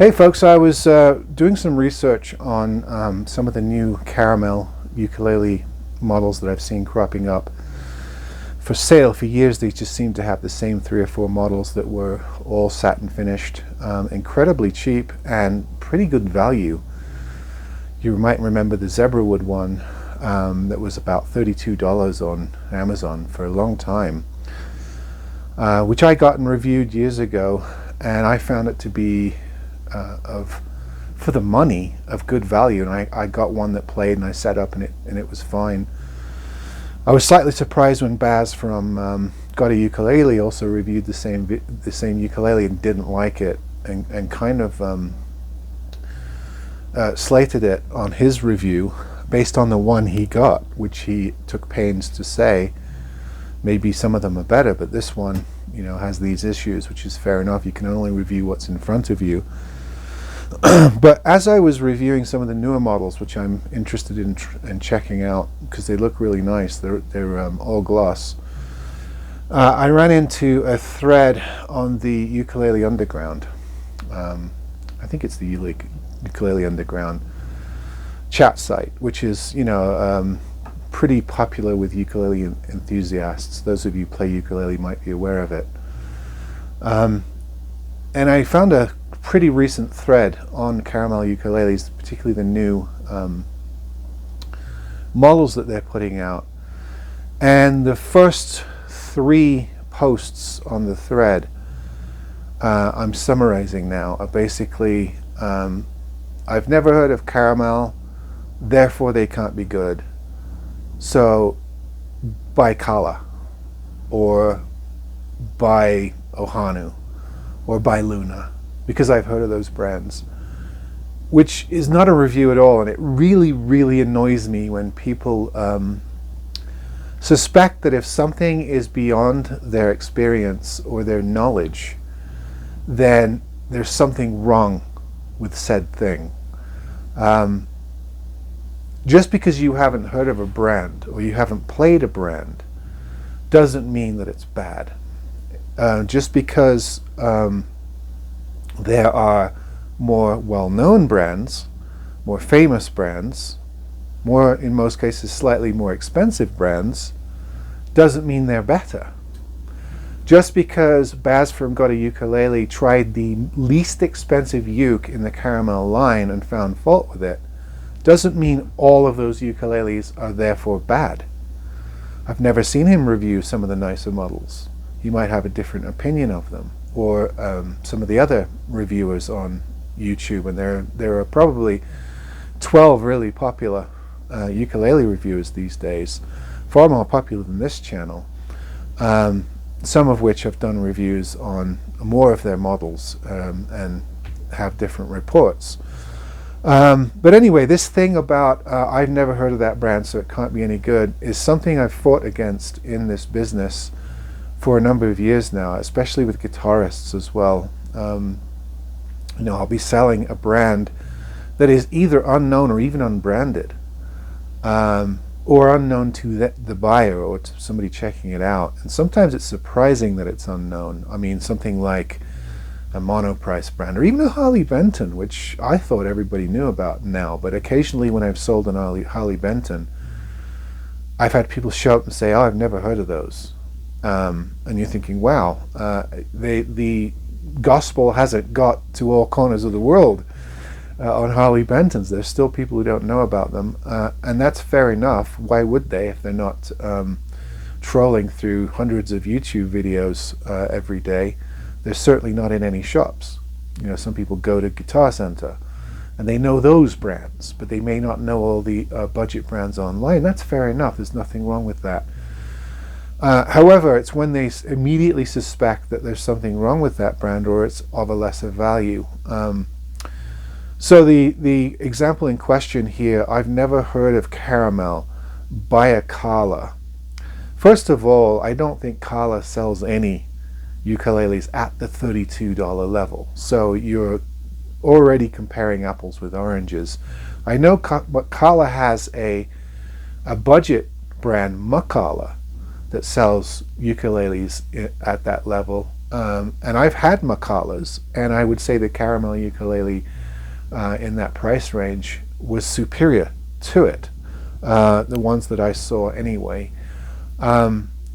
Hey folks, I was doing some research on some of the new caramel ukulele models that I've seen cropping up for sale. For years they just seemed to have the same 3 or 4 models that were all satin finished, incredibly cheap and pretty good value. You might remember the Zebrawood one that was about $32 on Amazon for a long time, which I got and reviewed years ago, and I found it to be for the money, of good value, and I got one that played, and I set up and it was fine. I was slightly surprised when Baz from Got a Ukulele also reviewed the same ukulele and didn't like it, and kind of slated it on his review based on the one he got, which he took pains to say maybe some of them are better, but this one, you know, has these issues, which is fair enough. You can only review what's in front of you. But as I was reviewing some of the newer models, which I'm interested in checking out because they look really nice, they're all gloss, I ran into a thread on the Ukulele Underground. I think it's the Ukulele Underground chat site, which is, you know, pretty popular with ukulele enthusiasts. Those of you who play ukulele might be aware of it. And I found a pretty recent thread on caramel ukuleles, particularly the new models that they're putting out. And the first 3 posts on the thread, I'm summarizing now, are basically, I've never heard of caramel, therefore they can't be good. So buy Kala, or buy Ohanu, or buy Luna, because I've heard of those brands, which is not a review at all. And it really, really annoys me when people suspect that if something is beyond their experience or their knowledge, then there's something wrong with said thing. Just because you haven't heard of a brand or you haven't played a brand doesn't mean that it's bad. Just because there are more well-known brands, more famous brands, more, in most cases, slightly more expensive brands, doesn't mean they're better. Just because Baz from Got a Ukulele tried the least expensive uke in the caramel line and found fault with it, doesn't mean all of those ukuleles are therefore bad. I've never seen him review some of the nicer models. He might have a different opinion of them, or some of the other reviewers on YouTube, and there are probably 12 really popular ukulele reviewers these days, far more popular than this channel, some of which have done reviews on more of their models and have different reports. But anyway, this thing about I've never heard of that brand, so it can't be any good, is something I've fought against in this business for a number of years now, especially with guitarists as well. You know, I'll be selling a brand that is either unknown or even unbranded, or unknown to the buyer or to somebody checking it out. And sometimes it's surprising that it's unknown. I mean, something like a Monoprice brand, or even a Harley Benton, which I thought everybody knew about now, but occasionally when I've sold an Harley Benton, I've had people show up and say, oh, I've never heard of those. And you're thinking, wow, the gospel hasn't got to all corners of the world on Harley Bentons. There's still people who don't know about them, and that's fair enough. Why would they if they're not trolling through hundreds of YouTube videos every day? They're certainly not in any shops. You know, some people go to Guitar Center and they know those brands, but they may not know all the budget brands online. That's fair enough. There's nothing wrong with that. However, it's when they immediately suspect that there's something wrong with that brand or it's of a lesser value. So the example in question here, I've never heard of caramel, buy a Kala. First of all, I don't think Kala sells any ukuleles at the $32 level, so you're already comparing apples with oranges. I know Kala has a budget brand, Makala, that sells ukuleles at that level, And I've had Makalas, and I would say the caramel ukulele in that price range was superior to it, the ones that I saw anyway.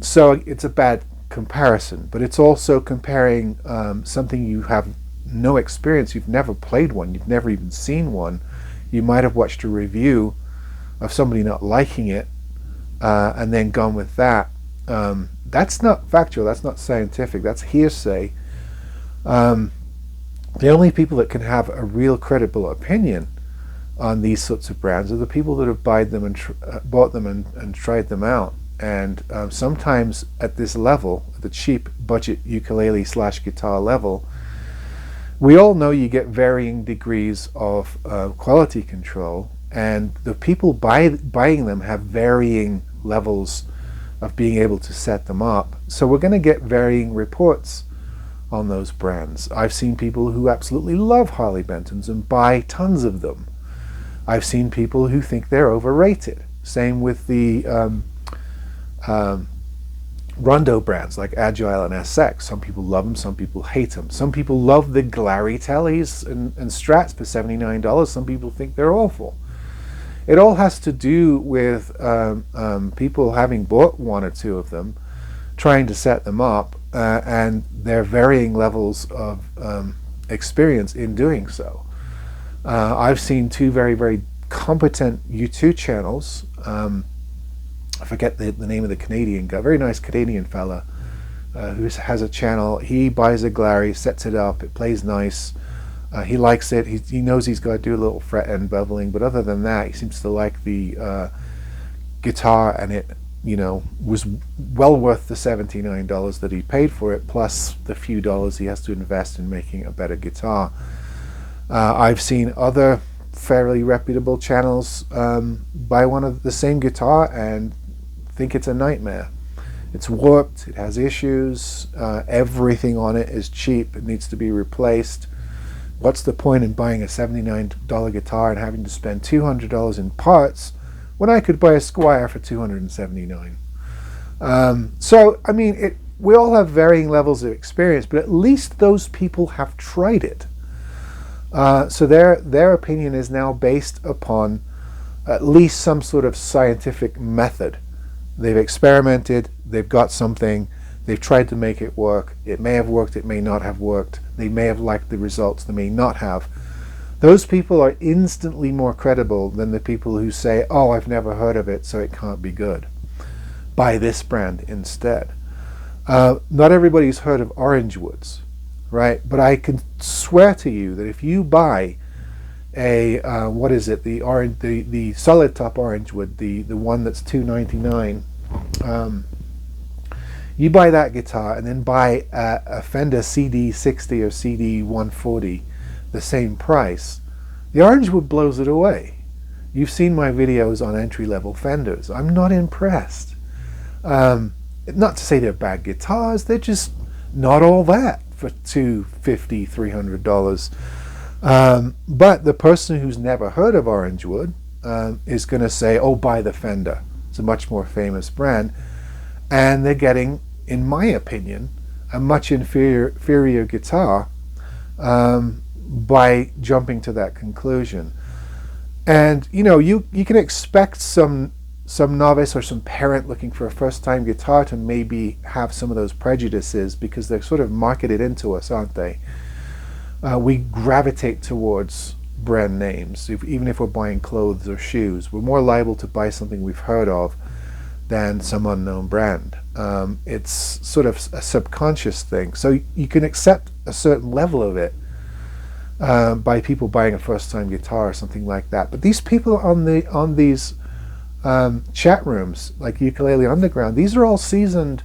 So it's a bad comparison, but it's also comparing something you have no experience, you've never played one, you've never even seen one. You might have watched a review of somebody not liking it and then gone with that. That's not factual, that's not scientific, that's hearsay. The only people that can have a real credible opinion on these sorts of brands are the people that have bought them and tried them out. And sometimes at this level, the cheap budget ukulele / guitar level, we all know you get varying degrees of quality control, and the people buying them have varying levels of being able to set them up. So we're going to get varying reports on those brands. I've seen people who absolutely love Harley Bentons and buy tons of them. I've seen people who think they're overrated. Same with the Rondo brands like Agile and SX. Some people love them, some people hate them. Some people love the Glary Tellys and Strats for $79. Some people think they're awful. It all has to do with people having bought one or two of them, trying to set them up, and their varying levels of experience in doing so. I've seen two very, very competent U2 channels. I forget the name of the Canadian guy, very nice Canadian fella who has a channel. He buys a Glary, sets it up, it plays nice. He likes it. He knows he's got to do a little fret end beveling, but other than that, he seems to like the guitar, and it, was well worth the $79 that he paid for it, plus the few dollars he has to invest in making a better guitar. I've seen other fairly reputable channels buy one of the same guitar and think it's a nightmare. It's warped, it has issues, everything on it is cheap, it needs to be replaced. What's the point in buying a $79 guitar and having to spend $200 in parts when I could buy a Squier for $279? So, I mean, we all have varying levels of experience, but at least those people have tried it. So their opinion is now based upon at least some sort of scientific method. They've experimented, they've got something, they've tried to make it work. It may have worked, it may not have worked. They may have liked the results, they may not have. Those people are instantly more credible than the people who say, oh, I've never heard of it, so it can't be good. Buy this brand instead. Not everybody's heard of Orange Woods, right? But I can swear to you that if you buy a the solid top Orange Wood, the one that's $299, you buy that guitar and then buy a Fender CD60 or CD140, the same price, the Orange Wood blows it away. You've seen my videos on entry-level Fenders. I'm not impressed. Not to say they're bad guitars, they're just not all that for $250, $300. But the person who's never heard of Orange Wood is going to say, oh, buy the Fender. It's a much more famous brand. And they're getting, in my opinion, a much inferior guitar by jumping to that conclusion. And you can expect some novice or some parent looking for a first-time guitar to maybe have some of those prejudices, because they're sort of marketed into us, aren't they? We gravitate towards brand names. Even if we're buying clothes or shoes, we're more liable to buy something we've heard of than some unknown brand. It's sort of a subconscious thing. So you can accept a certain level of it by people buying a first-time guitar or something like that. But these people on these chat rooms, like Ukulele Underground, these are all seasoned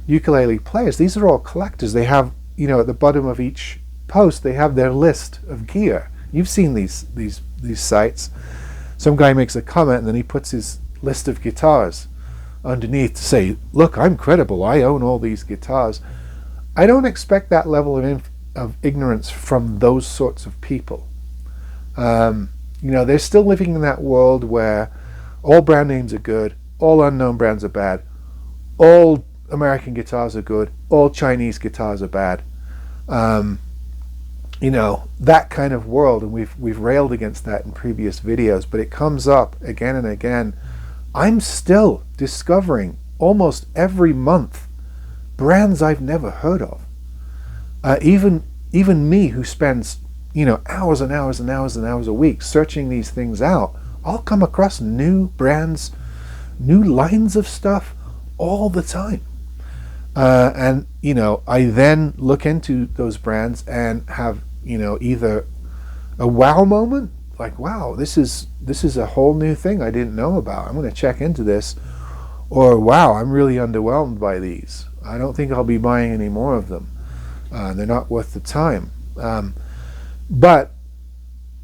ukulele players. These are all collectors. They have, at the bottom of each post, they have their list of gear. You've seen these sites. Some guy makes a comment and then he puts his list of guitars underneath to say, look, I'm credible, I own all these guitars. I don't expect that level of ignorance from those sorts of people. They're still living in that world where all brand names are good, all unknown brands are bad, all American guitars are good, all Chinese guitars are bad. You know, that kind of world, and we've railed against that in previous videos, but it comes up again and again. I'm still discovering almost every month brands I've never heard of. Even me, who spends, you know, hours and hours and hours and hours a week searching these things out, I'll come across new brands, new lines of stuff all the time. And, you know, I then look into those brands and have, you know, either a wow moment, like, wow, this is a whole new thing I didn't know about, I'm going to check into this, or wow, I'm really underwhelmed by these, I don't think I'll be buying any more of them, they're not worth the time. But,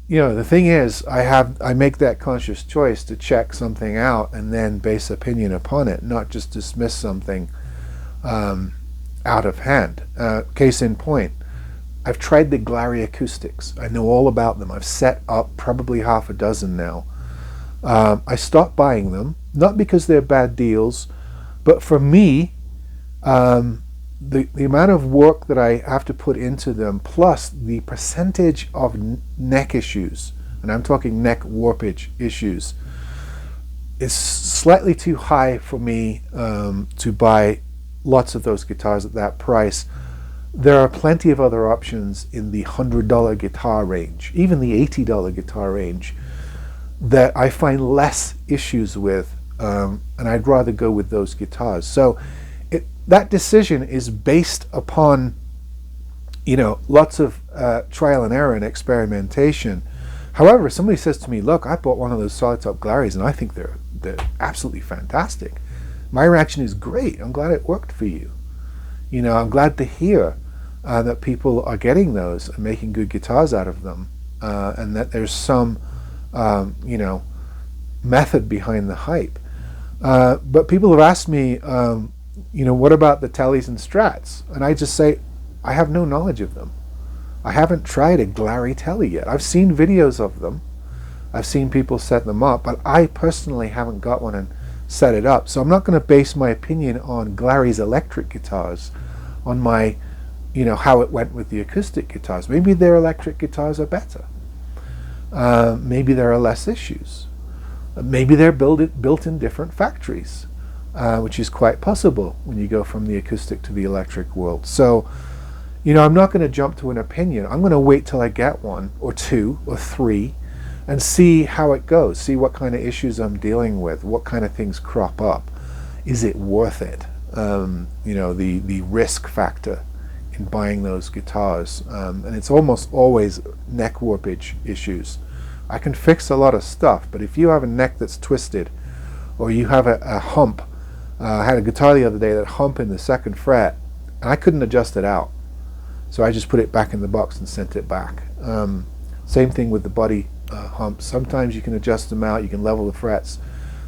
you know, the thing is, I make that conscious choice to check something out and then base opinion upon it, not just dismiss something out of hand. Case in point, I've tried the Glary acoustics. I know all about them. I've set up probably half a dozen now. I stopped buying them, not because they're bad deals, but for me, the amount of work that I have to put into them, plus the percentage of neck issues, and I'm talking neck warpage issues, is slightly too high for me to buy lots of those guitars at that price. There are plenty of other options in the $100 guitar range, even the $80 guitar range, that I find less issues with, and I'd rather go with those guitars. So that decision is based upon, you know, lots of trial and error and experimentation. However, if somebody says to me, look, I bought one of those solid top Glarys and I think they're absolutely fantastic, my reaction is, great, I'm glad it worked for you. You know, I'm glad to hear that people are getting those and making good guitars out of them, and that there's some, you know, method behind the hype. But people have asked me, you know, what about the Tellys and Strats? And I just say, I have no knowledge of them. I haven't tried a Glary Telly yet. I've seen videos of them. I've seen people set them up, but I personally haven't got one and set it up. So I'm not going to base my opinion on Glary's electric guitars on my, you know, how it went with the acoustic guitars. Maybe their electric guitars are better. Maybe there are less issues. Maybe they're built in different factories, which is quite possible when you go from the acoustic to the electric world. So, you know, I'm not going to jump to an opinion. I'm going to wait till I get one or two or three and see how it goes, see what kind of issues I'm dealing with, what kind of things crop up. Is it worth it? You know, the risk factor in buying those guitars. And it's almost always neck warpage issues. I can fix a lot of stuff, but if you have a neck that's twisted, or you have a hump, I had a guitar the other day that hump in the second fret, and I couldn't adjust it out. So I just put it back in the box and sent it back. Same thing with the body humps. Sometimes you can adjust them out, you can level the frets.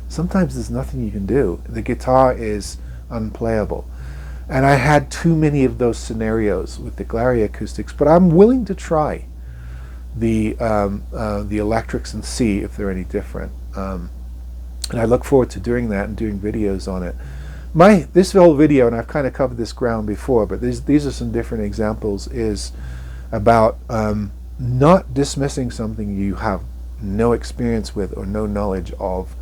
Sometimes there's nothing you can do. The guitar is unplayable. And I had too many of those scenarios with the Glary acoustics, but I'm willing to try the electrics and see if they're any different. And I look forward to doing that and doing videos on it. This whole video, and I've kind of covered this ground before, but these are some different examples, is about not dismissing something you have no experience with or no knowledge of.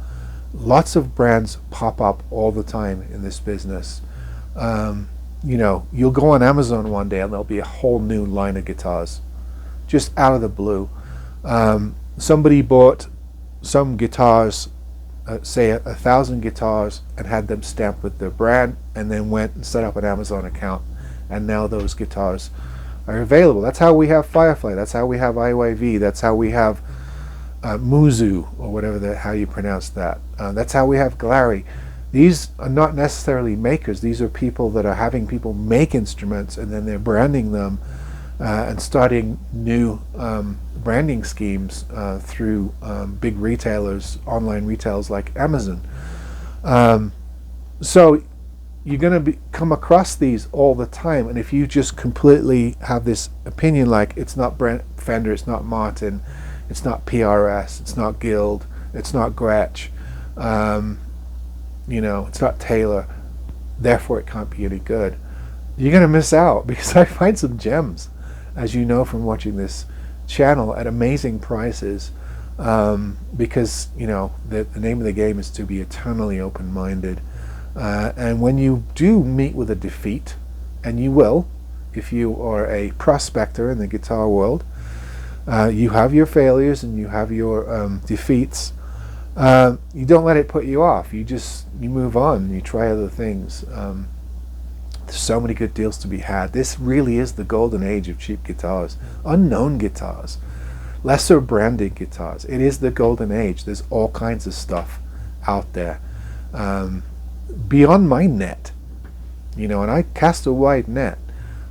Lots of brands pop up all the time in this business. You know, you'll go on Amazon one day and there'll be a whole new line of guitars, just out of the blue. Somebody bought some guitars, say 1,000 guitars, and had them stamped with their brand, and then went and set up an Amazon account, and now those guitars are available. That's how we have Firefly, that's how we have IYV, that's how we have Muzu, or whatever how you pronounce that. That's how we have Glary. These are not necessarily makers. These are people that are having people make instruments, and then they're branding them and starting new branding schemes through big retailers, online retailers like Amazon. So you're going to come across these all the time, and if you just completely have this opinion like it's not Fender, it's not Martin, it's not PRS, it's not Guild, it's not Gretsch, you know, it's not Taylor, therefore it can't be any good. You're going to miss out, because I find some gems, as you know from watching this channel, at amazing prices, because the name of the game is to be eternally open-minded, and when you do meet with a defeat, and you will if you are a prospector in the guitar world, you have your failures and you have your defeats. You don't let it put you off. You move on. You try other things. There's so many good deals to be had. This really is the golden age of cheap guitars, unknown guitars, lesser branded guitars. It is the golden age. There's all kinds of stuff out there beyond my net, and I cast a wide net.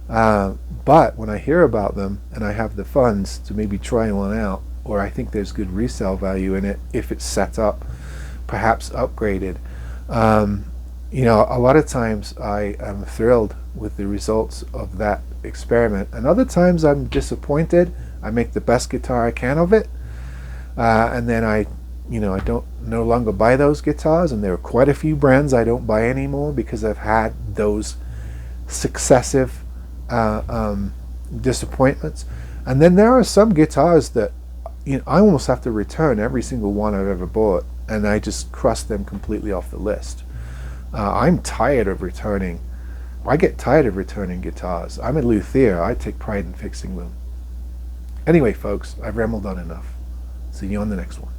But when I hear about them and I have the funds to maybe try one out, or I think there's good resale value in it if it's set up, perhaps upgraded, a lot of times I am thrilled with the results of that experiment, and other times I'm disappointed. I make the best guitar I can of it, and then I don't no longer buy those guitars, and there are quite a few brands I don't buy anymore because I've had those successive disappointments. And then there are some guitars that I almost have to return every single one I've ever bought, and I just cross them completely off the list. I'm tired of returning. I get tired of returning guitars. I'm a luthier. I take pride in fixing them. Anyway, folks, I've rambled on enough. See you on the next one.